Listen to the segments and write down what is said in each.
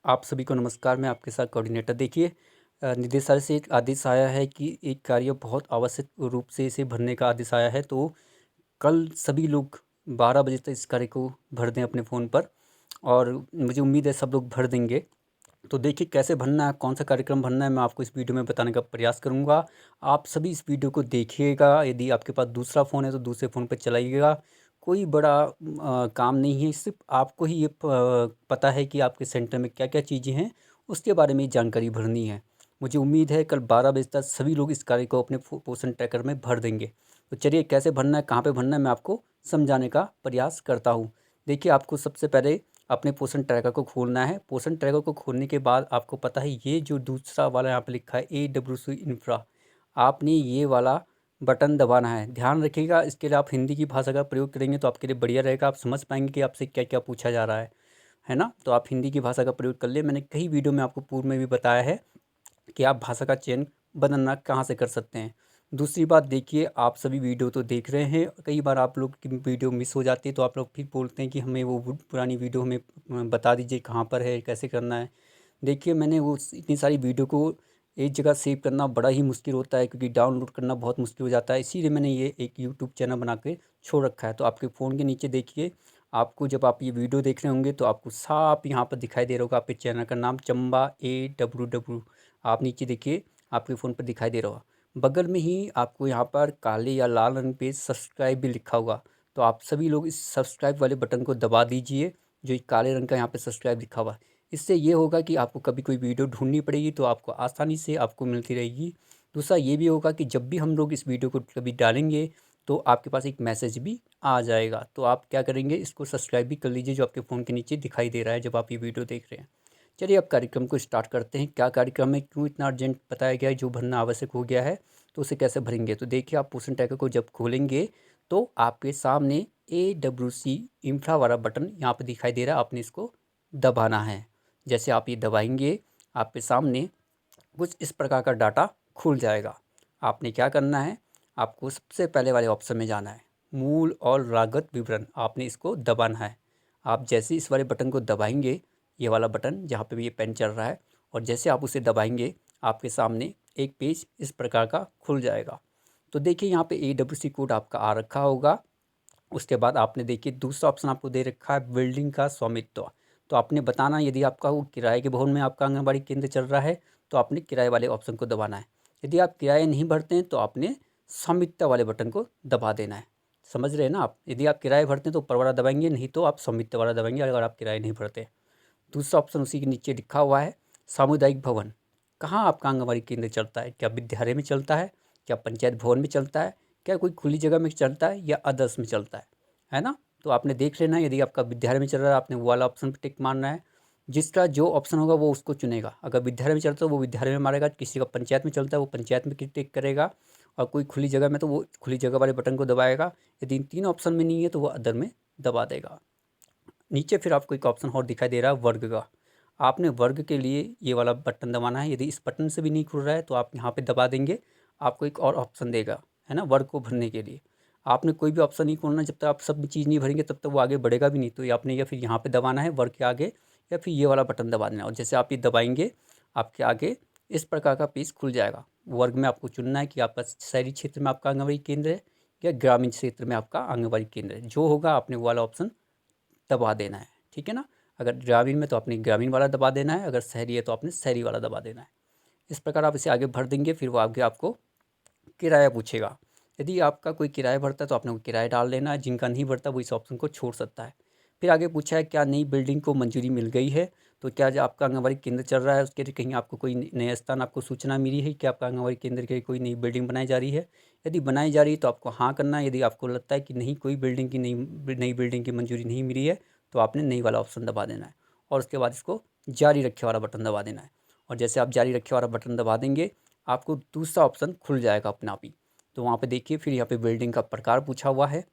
आप सभी को नमस्कार। मैं आपके साथ कोऑर्डिनेटर। देखिए, निदेशालय से एक आदेश आया है कि एक कार्य बहुत आवश्यक रूप से इसे भरने का आदेश आया है। तो कल सभी लोग 12 बजे तक इस कार्य को भर दें अपने फ़ोन पर, और मुझे उम्मीद है सब लोग भर देंगे। तो देखिए कैसे भरना है, कौन सा कार्यक्रम भरना है, मैं आपको इस वीडियो में बताने का प्रयास करूँगा। आप सभी इस वीडियो को देखिएगा। यदि आपके पास दूसरा फ़ोन है तो दूसरे फ़ोन पर चलाइएगा। कोई बड़ा काम नहीं है, सिर्फ आपको ही ये पता है कि आपके सेंटर में क्या क्या चीज़ें हैं, उसके बारे में जानकारी भरनी है। मुझे उम्मीद है कल 12 बजे तक सभी लोग इस कार्य को अपने पोषण ट्रैकर में भर देंगे। तो चलिए कैसे भरना है, कहाँ पे भरना है, मैं आपको समझाने का प्रयास करता हूँ। देखिए, आपको सबसे पहले अपने पोषण ट्रैकर को खोलना है। पोषण ट्रैकर को खोलने के बाद आपको पता है ये जो दूसरा वाला यहाँ पे लिखा है AWC इंफ्रा, आपने ये वाला बटन दबाना है। ध्यान रखिएगा, इसके लिए आप हिंदी की भाषा का प्रयोग करेंगे तो आपके लिए बढ़िया रहेगा। आप समझ पाएंगे कि आपसे क्या क्या पूछा जा रहा है ना। तो आप हिंदी की भाषा का प्रयोग कर ले। मैंने कई वीडियो में आपको पूर्व में भी बताया है कि आप भाषा का चयन बदलना कहाँ से कर सकते हैं। दूसरी बात, देखिए आप सभी वीडियो तो देख रहे हैं, कई बार आप लोग की वीडियो मिस हो जाती है तो आप लोग फिर बोलते हैं कि हमें वो पुरानी वीडियो हमें बता दीजिए कहाँ पर है, कैसे करना है। देखिए, मैंने वो इतनी सारी वीडियो को एक जगह सेव करना बड़ा ही मुश्किल होता है, क्योंकि डाउनलोड करना बहुत मुश्किल हो जाता है। इसीलिए मैंने ये एक यूट्यूब चैनल बना के छोड़ रखा है। तो आपके फ़ोन के नीचे देखिए, आपको जब आप ये वीडियो देख रहे होंगे तो आपको साफ यहाँ पर दिखाई दे रहा होगा आपके चैनल का नाम, चंबा AWW। आप नीचे देखिए, आपके फ़ोन पर दिखाई दे रहा होगा। बगल में ही आपको यहाँ पर काले या लाल रंग पे सब्सक्राइब भी लिखा होगा। तो आप सभी लोग इस सब्सक्राइब वाले बटन को दबा दीजिए, जो ये काले रंग का यहाँ पे सब्सक्राइब लिखा हुआ है। इससे ये होगा कि आपको कभी कोई वीडियो ढूंढनी पड़ेगी तो आपको आसानी से आपको मिलती रहेगी। दूसरा ये भी होगा कि जब भी हम लोग इस वीडियो को कभी डालेंगे तो आपके पास एक मैसेज भी आ जाएगा। तो आप क्या करेंगे, इसको सब्सक्राइब भी कर लीजिए जो आपके फ़ोन के नीचे दिखाई दे रहा है जब आप ये वीडियो देख रहे हैं। चलिए अब कार्यक्रम को स्टार्ट करते हैं। क्या कार्यक्रम है, क्यों इतना अर्जेंट बताया गया है, जो भरना आवश्यक हो गया है, तो उसे कैसे भरेंगे। तो देखिए, आप पोषण ट्रैकर को जब खोलेंगे तो आपके सामने AWC इंफ्रा वाला बटन यहाँ पे दिखाई दे रहा है, आपने इसको दबाना है। जैसे आप ये दबाएंगे, आपके सामने कुछ इस प्रकार का डाटा खुल जाएगा। आपने क्या करना है, आपको सबसे पहले वाले ऑप्शन में जाना है, मूल और लागत विवरण, आपने इसको दबाना है। आप जैसे इस वाले बटन को दबाएंगे, ये वाला बटन जहाँ पे भी ये पेन चल रहा है, और जैसे आप उसे दबाएंगे आपके सामने एक पेज इस प्रकार का खुल जाएगा। तो देखिए, यहाँ पे AWC कोड आपका आ रखा होगा। उसके बाद आपने देखिए दूसरा ऑप्शन आपको दे रखा है बिल्डिंग का स्वामित्व। तो आपने बताना, यदि आपका वो किराए के भवन में आपका आंगनबाड़ी केंद्र चल रहा है तो आपने किराए वाले ऑप्शन को दबाना है। यदि आप किराया नहीं भरते हैं तो आपने स्वामित्व वाले बटन को दबा देना है। समझ रहे हैं ना आप। यदि आप किराया भरते हैं तो ऊपर वाला दबाएंगे, नहीं तो आप स्वामित्व वाला दबाएंगे अगर आप किराया नहीं भरते। दूसरा ऑप्शन उसी के नीचे लिखा हुआ है सामुदायिक भवन। कहाँ आपका आंगनबाड़ी केंद्र चलता है, क्या विद्यालय में चलता है, क्या पंचायत भवन में चलता है, क्या कोई खुली जगह में चलता है, या अदर्स में चलता है ना। तो आपने देख लेना है, यदि आपका विद्यालय में चल रहा है आपने वो वाला ऑप्शन पर टिक मारना है। जिसका जो ऑप्शन होगा वो उसको चुनेगा। अगर विद्यालय में चलता है वो विद्यालय में मारेगा, किसी का पंचायत में चलता है वो पंचायत में टिक करेगा, और कोई खुली जगह में तो वो खुली जगह वाले बटन को दबाएगा। यदि इन तीन ऑप्शन में नहीं है तो वो अदर में दबा देगा। नीचे फिर आपको एक ऑप्शन और दिखाई दे रहा है वर्ग का। आपने वर्ग के लिए ये वाला बटन दबाना है। यदि इस बटन से भी नहीं खुल रहा है तो आप यहाँ पे दबा देंगे, आपको एक और ऑप्शन देगा, है ना, वर्ग को भरने के लिए। आपने कोई भी ऑप्शन नहीं खोलना, जब तक आप सब चीज़ नहीं भरेंगे तब तक वो आगे बढ़ेगा भी नहीं। तो ये आपने या फिर यहाँ पे दबाना है वर्ग के आगे, या फिर ये वाला बटन दबा देना है। और जैसे आप ये दबाएंगे आपके आगे इस प्रकार का पेज खुल जाएगा। वर्ग में आपको चुनना है कि आपका शहरी क्षेत्र में आपका आंगनबाड़ी केंद्र है या ग्रामीण क्षेत्र में आपका आंगनबाड़ी केंद्र है। जो होगा आपने वो वाला ऑप्शन दबा देना है, ठीक है ना। अगर ग्रामीण में तो आपने ग्रामीण वाला दबा देना है, अगर शहरी है तो आपने शहरी वाला दबा देना है। इस प्रकार आप इसे आगे भर देंगे। फिर वो आगे आपको किराया पूछेगा। यदि आपका कोई किराया भरता है तो आपने वो किराया डाल देना है। जिनका नहीं भरता वो इस ऑप्शन को छोड़ सकता है। फिर आगे पूछा है क्या नई बिल्डिंग को मंजूरी मिल गई है। तो क्या जो आपका आंगनबाड़ी केंद्र चल रहा है उसके लिए कहीं आपको कोई नया स्थान आपको सूचना मिली है कि आपका आंगनबाड़ी केंद्र के लिए कोई नई बिल्डिंग बनाई जा रही है। यदि बनाई जा रही है तो आपको हाँ करना है। यदि आपको लगता है कि नहीं, कोई बिल्डिंग की नई बिल्डिंग की मंजूरी नहीं मिली है, तो आपने नई वाला ऑप्शन दबा देना है। और उसके बाद इसको जारी रखे वाला बटन दबा देना है। और जैसे आप जारी रखे वाला बटन दबा देंगे आपको दूसरा ऑप्शन खुल जाएगा अपने आप ही। तो वहाँ पे देखिए, फिर यहाँ पे बिल्डिंग का प्रकार पूछा हुआ है।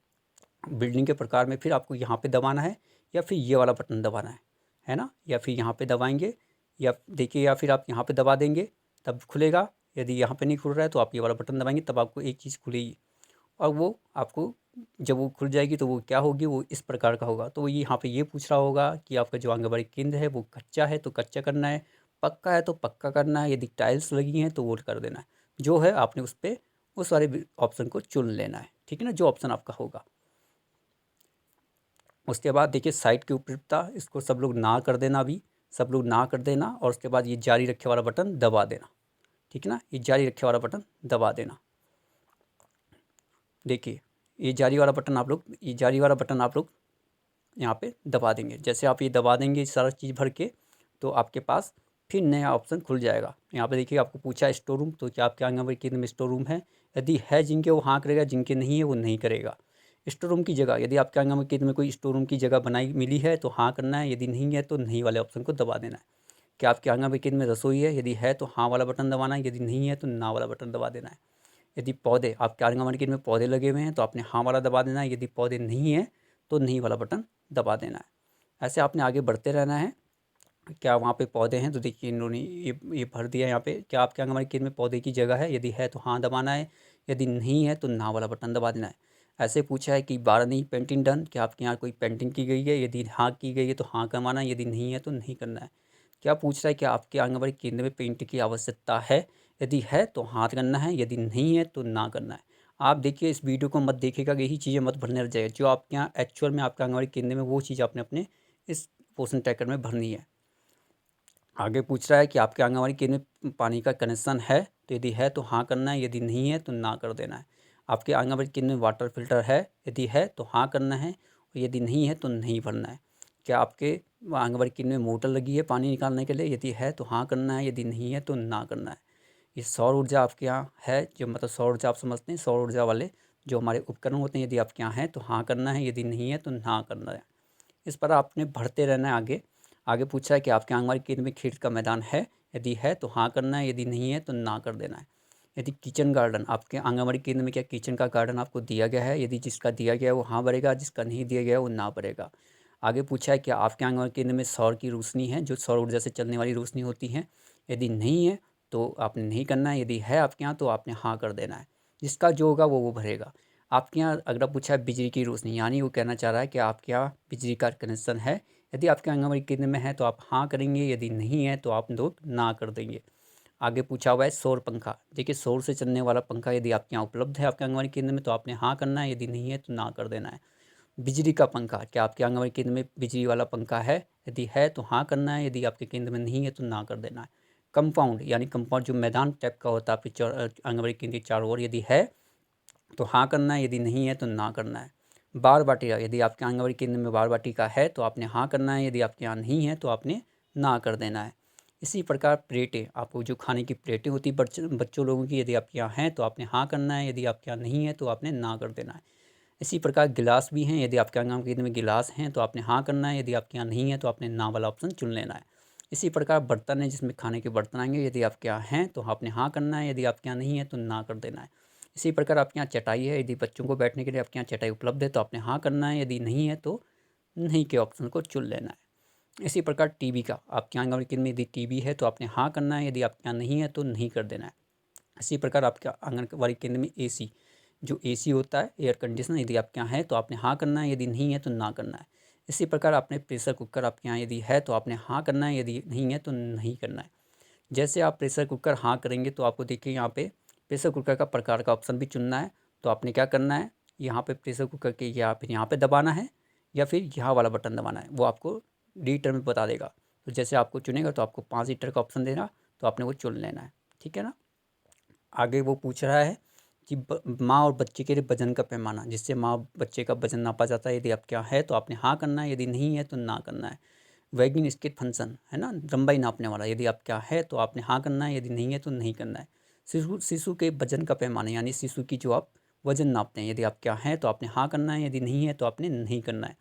बिल्डिंग के प्रकार में फिर आपको यहाँ पे दबाना है, या फिर ये वाला बटन दबाना है ना। या फिर यहाँ पे दबाएंगे, या देखिए, या फिर आप यहाँ पे दबा देंगे तब खुलेगा। यदि यहाँ पे नहीं खुल रहा है तो आप ये वाला बटन दबाएंगे तब आपको एक चीज़ खुलेगी। और वो आपको जब वो खुल जाएगी तो वो क्या होगी, वो इस प्रकार का होगा। तो ये यहाँ पे ये पूछ रहा होगा कि आपका जो आंगनबाड़ी केंद्र है वो कच्चा है तो कच्चा करना है, पक्का है तो पक्का करना है, यदि टाइल्स लगी हैं तो वो कर देना है। जो है आपने उस पर उस वाले ऑप्शन को चुन लेना है, ठीक है ना, जो ऑप्शन आपका होगा। उसके बाद देखिए साइट की उपयुक्तता, इसको सब लोग ना कर देना, अभी सब लोग ना कर देना, और उसके बाद ये जारी रखे वाला बटन दबा देना, ठीक है ना, ये जारी रखे वाला बटन दबा देना। देखिए ये जारी वाला बटन आप लोग यहाँ पे दबा देंगे। जैसे आप ये दबा देंगे सारा चीज़ भर के, तो आपके पास फिर नया ऑप्शन खुल जाएगा। यहाँ पे देखिए आपको पूछा स्टोर रूम, तो क्या आपके आंगनबाड़ी केंद्र में स्टोर रूम है? यदि है जिनके, वो हाँ करेगा, जिनके नहीं है वो नहीं करेगा। स्टोर रूम की जगह, यदि आपके आंगनबाड़ी केंद्र में कोई स्टोर रूम की जगह बनाई मिली है तो हाँ करना है, यदि नहीं है तो नहीं वाले ऑप्शन को दबा देना है। क्या आपके आंगनबाड़ी केंद्र में रसोई है? यदि है तो हाँ वाला बटन दबाना है, यदि नहीं है तो ना वाला बटन दबा देना है। यदि पौधे, आपके आंगनबाड़ी केंद्र में पौधे लगे हुए हैं तो आपने हाँ वाला दबा देना है, यदि पौधे नहीं है तो नहीं वाला बटन दबा देना है। ऐसे आपने आगे बढ़ते रहना है। क्या वहाँ पे पौधे हैं? तो देखिए इन्होंने ये भर दिया यहाँ पे। क्या आपके आंगनबाड़ी केंद्र में पौधे की जगह है? यदि है तो हाँ दबाना है, यदि नहीं है तो ना वाला बटन दबा देना है। ऐसे पूछा है कि 12 नहीं पेंटिंग डन, क्या आपके यहाँ कोई पेंटिंग की गई है? यदि हाँ की गई है तो हाँ करवाना है, यदि नहीं है तो नहीं करना है। क्या पूछ रहा है कि आपके आंगनबाड़ी केंद्र में पेंट की आवश्यकता है? यदि है तो हाँ करना है, यदि नहीं है तो ना करना है। आप देखिए इस वीडियो को मत देखिएगा, यही चीज़ें मत भरने रह जाएगा। जो आपके यहाँ एक्चुअल में आपके आंगनबाड़ी केंद्र में वो चीज़ आपने अपने इस पोर्शन ट्रैकर में भरनी है। आगे पूछ रहा है कि आपके आंगनबाड़ी केंद्र में पानी का कनेक्शन है? तो यदि है तो हाँ करना है, यदि नहीं है तो ना कर देना है। आपके आंगनबाड़ी केंद्र में वाटर फिल्टर है? यदि है तो हाँ करना है, और यदि नहीं है तो नहीं भरना है। क्या आपके आंगनबाड़ी केंद्र में मोटर लगी है पानी निकालने के लिए? यदि है तो हाँ करना है, यदि नहीं है तो ना करना है। ये सौर ऊर्जा आपके यहाँ है? जो मतलब सौर ऊर्जा आप समझते हैं, सौर ऊर्जा वाले जो हमारे उपकरण होते हैं, यदि आपके यहाँ हैं तो हाँ करना है, यदि नहीं है तो ना करना है। इस पर आपने भरते रहना है आगे। आगे पूछा है कि आपके आंगनबाड़ी केंद्र में खेल का मैदान है? यदि है तो हाँ करना है, यदि नहीं है तो ना कर देना है। यदि किचन गार्डन, आपके आंगनबाड़ी केंद्र में क्या किचन का गार्डन आपको दिया गया है? यदि जिसका दिया गया है वो हाँ भरेगा, जिसका नहीं दिया गया है वो ना भरेगा। आगे पूछा है कि आपके आंगनबाड़ी केंद्र में सौर की रोशनी है, जो सौर ऊर्जा से चलने वाली रोशनी होती है? यदि नहीं है तो आपने नहीं करना है, यदि है आपके यहाँ तो आपने हाँ कर देना है। जिसका जो होगा वो भरेगा। आपके यहाँ अगला पूछा है बिजली की रोशनी, यानी वो कहना चाह रहा है कि आपके यहाँ बिजली का कनेक्शन है? यदि आपके आंगनबाड़ी केंद्र में है तो आप हाँ करेंगे, यदि नहीं है तो आप लोग ना कर देंगे। आगे पूछा हुआ है सौर पंखा। देखिए सौर से चलने वाला पंखा यदि आपके यहाँ उपलब्ध है आपके आंगनबाड़ी केंद्र में तो आपने हाँ करना है, यदि नहीं है तो ना कर देना है। बिजली का पंखा, क्या आपके आंगनबाड़ी केंद्र में बिजली वाला पंखा है? यदि है तो हाँ करना है, यदि आपके केंद्र में नहीं है तो ना कर देना है। कंपाउंड, यानी कंपाउंड जो मैदान टाइप का होता है आपके आंगनबाड़ी केंद्र के चारों ओर, यदि है तो हाँ करना है, यदि नहीं है तो ना करना है। बार बाटिका, यदि आपके आंगनबाड़ी केंद्र में बार बाटिका है तो आपने हाँ करना है, यदि आपके यहाँ नहीं है तो आपने ना कर देना है। इसी प्रकार प्लेटें, आपको जो खाने की प्लेटें होती बच्चों लोगों की, यदि आपके यहाँ हैं तो आपने हाँ करना है, यदि आपके यहाँ नहीं है तो आपने ना कर देना है। इसी प्रकार गिलास भी हैं, यदि आपके आंगनबाड़ी केंद्र में गिलास हैं तो आपने हाँ करना है, यदि आपके यहाँ नहीं है तो आपने ना वाला ऑप्शन चुन लेना है। इसी प्रकार बर्तन है जिसमें खाने के बर्तन आएंगे, यदि आपके यहाँ हैं तो आपने हाँ करना है, यदि आपके यहाँ नहीं है तो ना कर देना है। इसी प्रकार आपके यहाँ चटाई है, यदि बच्चों को बैठने के लिए आपके यहाँ चटाई उपलब्ध है तो आपने हाँ करना है, यदि नहीं है तो नहीं के ऑप्शन को चुन लेना है। इसी प्रकार टीवी का, आपके आंगनबाड़ी केंद्र में यदि टीवी है तो आपने हाँ करना है, यदि आपके यहाँ नहीं है तो नहीं कर देना है। इसी प्रकार आपके आंगनबाड़ी केंद्र में एसी, जो एसी होता है एयर कंडीशनर, यदि आपके यहाँ है तो आपने हाँ करना है, यदि नहीं है तो ना करना है। इसी प्रकार आपने प्रेशर कुकर, आपके यहाँ यदि है तो आपने हाँ करना है, यदि नहीं है तो नहीं करना है। जैसे आप प्रेशर कुकर हाँ करेंगे तो आपको देखिए यहाँ पे प्रेशर कुकर का प्रकार का ऑप्शन भी चुनना है। तो आपने क्या करना है, यहाँ पे प्रेशर कुकर के या फिर यहाँ पे दबाना है या फिर यहाँ वाला बटन दबाना है, वो आपको लीटर में बता देगा। तो जैसे आपको चुनेगा तो आपको 5 लीटर का ऑप्शन देना, तो आपने वो चुन लेना है, ठीक है ना। आगे वो पूछ रहा है कि माँ और बच्चे के लिए वजन का पैमाना, जिससे माँ बच्चे का वजन नापा जाता है, यदि आप क्या है तो आपने हाँ करना है, यदि नहीं है तो ना करना है। वैगिंग स्केल फंक्शन है ना, लंबाई नापने वाला, यदि आप क्या है तो आपने हाँ करना है, यदि नहीं है तो नहीं करना है। शिशु शिशु के वजन का पैमाना, यानी शिशु की जो आप वजन नापते हैं, यदि आप क्या है तो आपने हाँ करना है, यदि नहीं है तो आपने नहीं करना है।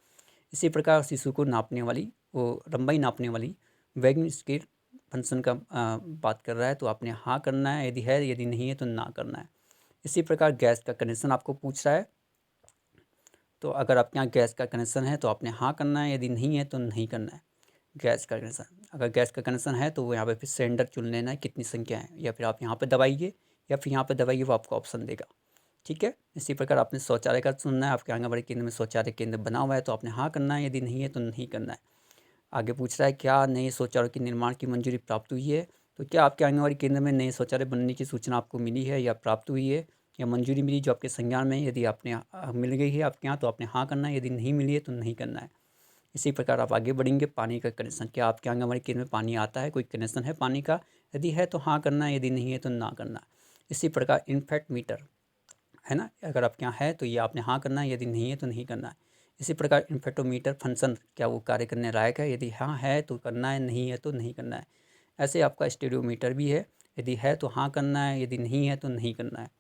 इसी प्रकार शिशु को नापने वाली, वो लंबाई नापने वाली वैगिंग स्केल फंक्शन का बात कर रहा है, तो आपने हाँ करना है, यदि है, यदि नहीं है तो ना करना है। इसी प्रकार गैस का कनेक्शन आपको पूछ रहा है, तो अगर आपके यहाँ गैस का कनेक्शन है तो आपने हाँ करना है, यदि नहीं है तो नहीं करना है। गैस का कनेक्शन, अगर गैस का कनेक्शन है तो वो यहाँ पे फिर सिलेंडर चुन लेना है कितनी संख्या है, या फिर आप यहाँ पे दबाइए या फिर यहाँ पे दबाइए, वो आपको ऑप्शन देगा। ठीक है। इसी प्रकार आपने शौचालय का चुनना है, आपके आंगनबाड़ी केंद्र में शौचालय केंद्र बना हुआ है तो आपने हाँ करना है, यदि नहीं है तो नहीं करना है। आगे पूछ रहा है क्या नए शौचालय के निर्माण की मंजूरी प्राप्त हुई है, तो क्या आपके आंगनबाड़ी केंद्र में नए शौचालय बनने की सूचना आपको मिली है या प्राप्त हुई है या मंजूरी मिली जो आपके संज्ञान में है। यदि आपने मिल गई है आपके यहाँ तो आपने हाँ करना है, यदि नहीं मिली है तो नहीं करना है। इसी प्रकार आप आगे बढ़ेंगे। पानी का कनेक्शन, क्या आपके आंगनबाड़ी केंद्र में पानी आता है, कोई कनेक्शन है पानी का, यदि है तो हाँ करना है, यदि नहीं है तो ना करना है। इसी प्रकार इनफैक्ट मीटर है ना, अगर आपके यहाँ है तो ये आपने हाँ करना है, यदि नहीं है तो नहीं करना है। इसी प्रकार इन्फेक्टोमीटर फंक्शन, क्या वो कार्य करने लायक है, यदि हाँ है तो करना है, नहीं है तो नहीं करना है। ऐसे आपका स्टेरियोमीटर भी है, यदि है तो हाँ करना है, यदि नहीं है तो नहीं करना है।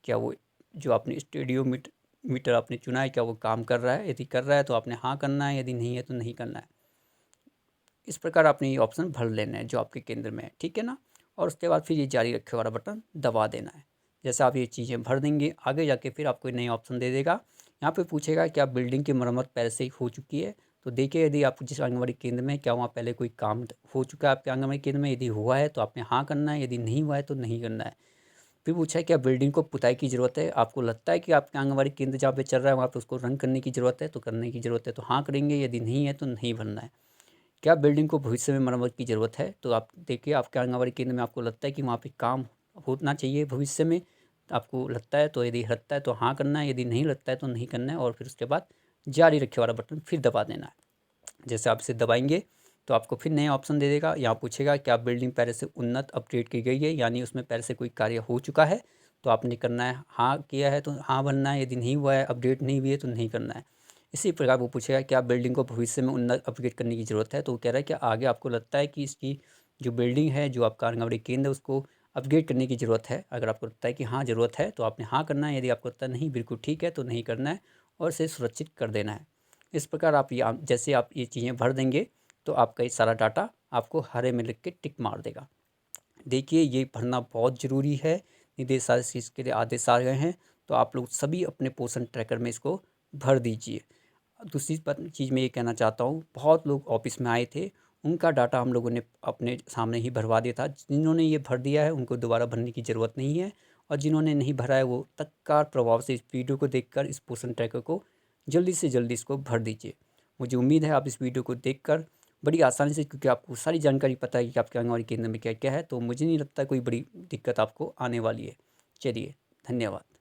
क्या वो जो आपने स्टेरियोमीटर मीटर आपने चुना है क्या वो काम कर रहा है, यदि कर रहा है तो आपने हाँ करना है, यदि नहीं है तो नहीं करना है। इस प्रकार आपने ये ऑप्शन भर लेना है जो आपके केंद्र में है, ठीक है ना। और उसके बाद फिर ये जारी रखे वाला बटन दबा देना है। जैसे आप ये चीज़ें भर देंगे आगे जाके फिर आपको नए ऑप्शन दे देगा। यहाँ पे पूछेगा क्या बिल्डिंग की मरम्मत पहले से ही हो चुकी है, तो देखिए यदि आप जिस आंगनबाड़ी केंद्र में क्या वहाँ पहले कोई काम हो चुका है आपके आंगनबाड़ी केंद्र में, यदि हुआ है तो आपने हाँ करना है, यदि नहीं हुआ है तो नहीं करना है। फिर पूछा है क्या बिल्डिंग को पुताई की ज़रूरत है, आपको लगता है कि आपके आंगनबाड़ी केंद्र जहाँ पे चल रहा है वहाँ पे उसको रंग करने की ज़रूरत है, तो करने की ज़रूरत है तो हाँ करेंगे, यदि नहीं है तो नहीं भरना है। क्या बिल्डिंग को भविष्य में मरम्मत की ज़रूरत है, तो आप देखिए आपके आंगनबाड़ी केंद्र में आपको लगता है कि वहाँ पे काम होना चाहिए भविष्य में, तो आपको लगता है तो यदि लगता है तो हाँ करना है, यदि नहीं लगता है तो नहीं करना है। और फिर उसके बाद जारी रखे वाला बटन फिर दबा देना है। जैसे आप इसे दबाएंगे तो आपको फिर नया ऑप्शन दे देगा। यहाँ पूछेगा क्या बिल्डिंग पहले से उन्नत अपडेट की गई है, यानी उसमें पहले से कोई कार्य हो चुका है, तो आपने करना है हाँ किया है तो हाँ बनना है, यदि नहीं हुआ है अपडेट नहीं हुई है तो नहीं करना है। इसी प्रकार वो पूछेगा क्या बिल्डिंग को भविष्य में उन्नत अपग्रेड करने की ज़रूरत है, तो वो कह रहा है कि आगे आपको लगता है कि इसकी जो बिल्डिंग है जो आपका आंगनबाड़ी केंद्र है उसको अपग्रेड करने की ज़रूरत है। अगर आपको लगता है कि हाँ ज़रूरत है तो आपने हाँ करना है, यदि आपको लगता है नहीं बिल्कुल ठीक है तो नहीं करना है और इसे सुरक्षित कर देना है। इस प्रकार आप ये जैसे आप ये चीज़ें भर देंगे तो आपका ये सारा डाटा आपको हरे में लिख के टिक मार देगा। देखिए ये भरना बहुत ज़रूरी है, निदेशालय से इसके लिए आदेश आ गए हैं, तो आप लोग सभी अपने पोषण ट्रैकर में इसको भर दीजिए। दूसरी चीज़ मैं ये कहना चाहता हूँ, बहुत लोग ऑफिस में आए थे, उनका डाटा हम लोगों ने अपने सामने ही भरवा दिया था। जिन्होंने ये भर दिया है उनको दोबारा भरने की ज़रूरत नहीं है, और जिन्होंने नहीं भरा है वो तत्काल प्रभाव से इस वीडियो को देखकर इस पोषण ट्रैकर को जल्दी से जल्दी इसको भर दीजिए। मुझे उम्मीद है आप इस वीडियो को देखकर बड़ी आसानी से, क्योंकि आपको सारी जानकारी पता है कि आपके आंगनबाड़ी केंद्र में क्या क्या है, तो मुझे नहीं लगता कोई बड़ी दिक्कत आपको आने वाली है। चलिए, धन्यवाद।